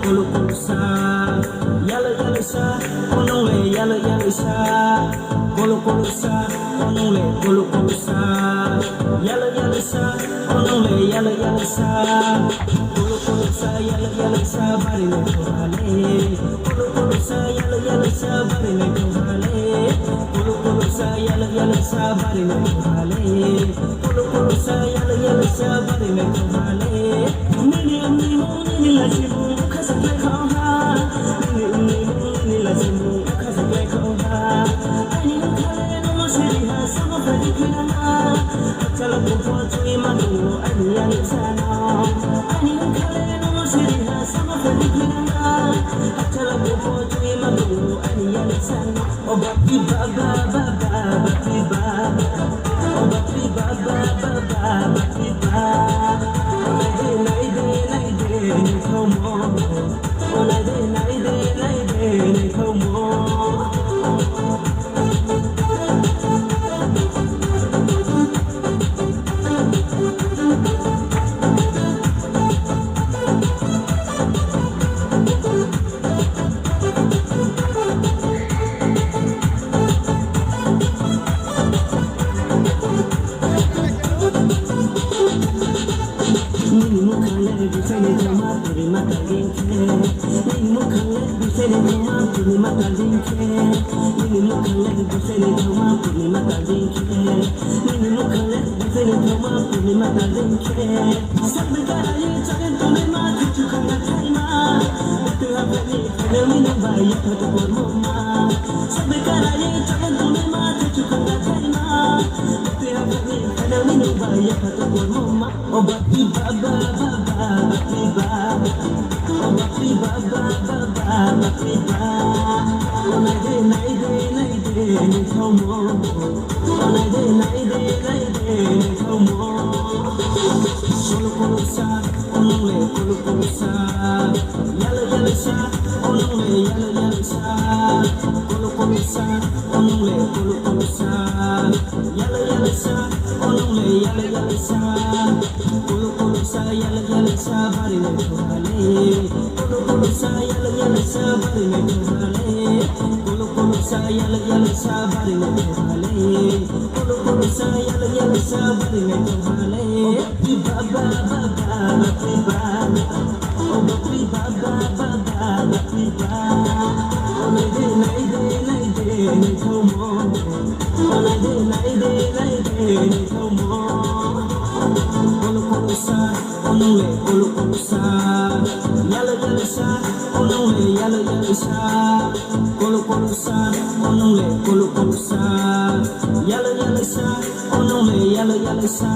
colo colo sa, yellow sa, onole yellow sa, colo colo sa, onole colo colo sa, yellow sa, onole yellow sa, colo colo sa, yellow sa, bari ne tovale, colo colo sa, yellow sa, bari ne tovale, colo colo sa, yellow sa, bari ne tovale, colo colo sa, yellow sa, bari ne tovale, ni la simu khasa play khao ha, ni la simu khasa play khao ha, ani khale no mo seri ha samo fadi khana, chalo ko po chui ma tu ani ani sana, ani khale no mo seri ha samo fadi khana, chalo ko po chui ma tu ani ani sana, o baki baba baba baki baba, o baki baba baba baki baba, không mơ, ô này đây không mơ. Oh baki baba baba baki baba, oh baki baba baba baki baba, oh nay day không mơ, oh nay day không mơ. Colo colo sa, onole colo sa, yellow sa, onole yellow sa, colo colo sa, onole colo sa, yellow sa, onole yellow sa, colo colo sa, yellow sa, bari ne tovale, colo colo sa, yellow sa, bari ne tovale, colo colo sa, yellow sa, bari ne tovale, colo colo sa, yellow sa, bari ne tovale. Baba baba baki baba, oh baki baba baba baki baba, oh nay day không mơ, oh nay day không mơ. Colo colo sa, onole colo sa, yellow sa, onole yellow sa, colo colo sa, onole colo sa, yellow sa, onole yellow sa.